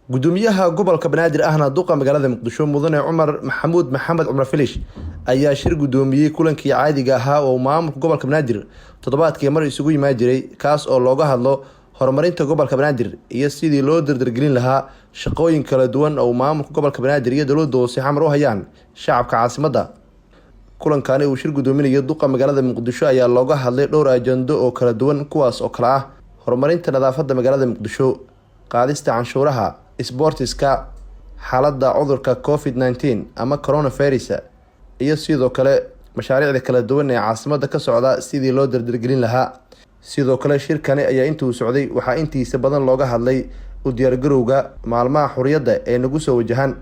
gudoomiyaha gobolka Banaadir ahna duqa magaalada Muqdisho mudane Cumar Maxamed Cumar Filish ayaa shir gudoomiyay kulankii caadiga ahaa oo maamulka gobolka Banaadir toddobaadkii mar isugu yimaad jiray kaas oo looga hadlo horumarinta gobolka Banaadir iyo sidii loo dardargelin lahaa shaqooyin kala duwan oo maamulka gobolka Banaadir iyo dawladda hoose xamar u hayaan shacabka caasimadda. Kulankani uu shir gudoominaya duqa magaalada Muqdisho ayaa looga hadlay dhowr ajando oo kala duwan kuwaas oo kala ah horumarinta nadaafadda magaalada Muqdisho, qaadista canshuuraha, isboortiska, xaaladda cudurka COVID-19 ama coronavirus iyo sidoo kale mashaariicda kala duwan ee caasimadda ka socda sidii loo dardargelin lahaa. Sidoo kale shirkani ayaa intuu socday waxaa intiisa badan looga hadlay u diyaargarowga maalmaha xurriyadda ee nagu soo wajahan.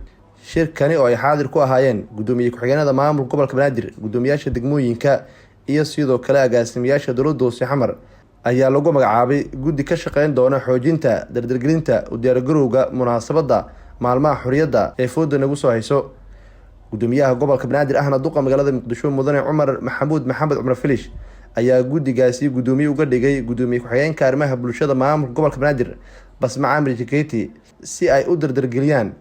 Shirkani oo ay xaadir ku ahaayeen gudoomiye ku-xigeenada maamulka gobolka Banaadir, gudoomiyaasha degmooyinka iyo sidoo kale agaasimayaasha dawladda hoose xamar ayaa lagu magacaabay guddi ka shaqeyn doona xoojinta dardargelinta u diyaargarowga munaasabadda maalmaha xurriyadda ee fooda nagu soo hayso. Gudoomiyaha gobolka Banaadir ahna duqa magaalada Muqdisho mudane Cumar Maxamed Cumar Filish ayaa guddigaasi gudoomiye uga dhigay gudoomiye ku-xigeenka arrimaha bulshada maamulka gobolka Banaadir Basma Camri Jikeyti si ay u dardargeliyaan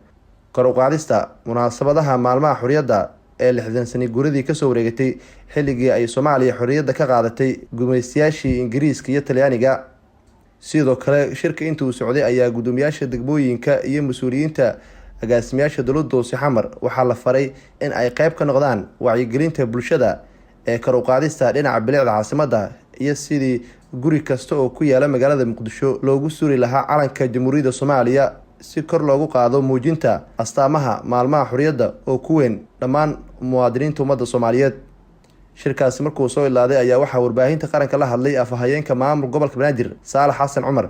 kor u qaadista munaasabadaha maalmaha xurriyadda ee 60 sano guuradii ka soo wareegtay xilligii ay Soomaaliya xurriyadda ka qaadatay gumaystayaashii Ingiriiska iyo Talyaaniga. Sidoo kale shirka intuu socday ayaa gudoomiyaasha degmooyinka iyo mas'uuliyiinta agaasimayaasha dawladda hoose xamar waxaa la faray in ay qayb ka noqdaan wacyigelinta bulshada ee kor u qaadista dhinaca bilicda caasimadda iyo sidii guri kasta oo ku yaala magaalada Muqdisho loogu suuri lahaa calanka Jamhuuriyadda Soomaaliya si kor loogu qaado muujinta astaamaha maalmaha xurriyadda oo ku weyn dhammaan muwaadiniinta ummadda Soomaaliyeed. Shirkaasi markuu soo ilaaday ayaa waxaa warbaahinta qaranka la hadlay afhayeenka maamulka gobolka Banaadir Saalax Xasan Cumar.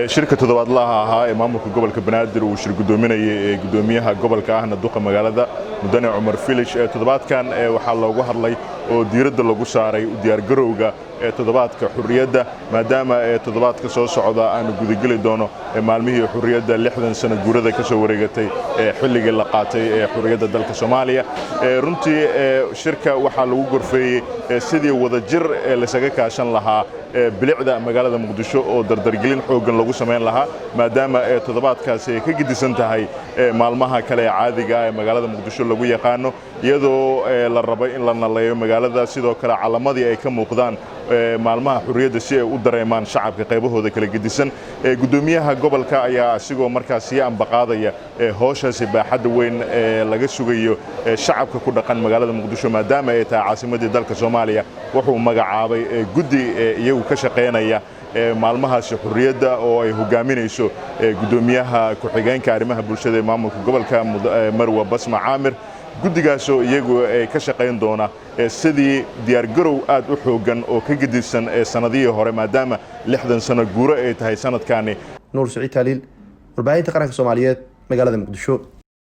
shirka toddobaadlaha ahaa ee maamulka gobolka Banaadir uu shir gudoominayay gudoomiyaha gobolka ahna duqa magaalada mudane Cumar Filish toddobaadkan waxaa loogu hadlay oo diiradda lagu saaray u diyaargarowga toddobaadka xurriyadda maadaama toddobaadka soo socda aan gudageli doono maalmihii xurriyadda 60 sano guurada ka soo wareegatay xilligii la qaatay xurriyadda dalka Soomaaliya. runtii shirka waxaa lagu gorfeeyay sidii wadajir la isaga kaashan lahaa bilicda magaalada Muqdisho oo dardargelin xoogan lagu sameyn lahaa maadaama toddobaadkaasi ay ka gidisan tahay maalmaha kale ee caadiga ah ee magaalada Muqdisho lagu yaqaano iyadoo la rabo in la naleeyo magaalada sidoo kale calamadii ay ka muuqdaan maalmaha xurriyadda si ay u dareemaan shacabka qaybahooda kala gidisan. gudoomiyaha gobolka ayaa asigoo markaas sii ambaqaadaya howshaasi baaxadda weyn laga sugayo shacabka ku dhaqan magaalada Muqdisho maadaama ay tahay caasimadii dalka Soomaaliya wuxuu magacaabay guddi iyagu ka shaqeynaya maalmahaasi xurriyadda oo ay hogaaminayso gudoomiyaha ku-xigeenka arrimaha bulshada ee maamulka gobolka Marwa Basma Camir. guddigaasoo iyagu ay ka shaqeyn doona sidii diyaargarow aad u xoogan oo ka gedisan sanadihii hore maadaama 60 sano guuro ay tahay sanadkani. Nuur Saciid Taliil, warbaahinta qaranka Soomaaliyeed, magaalada Muqdisho.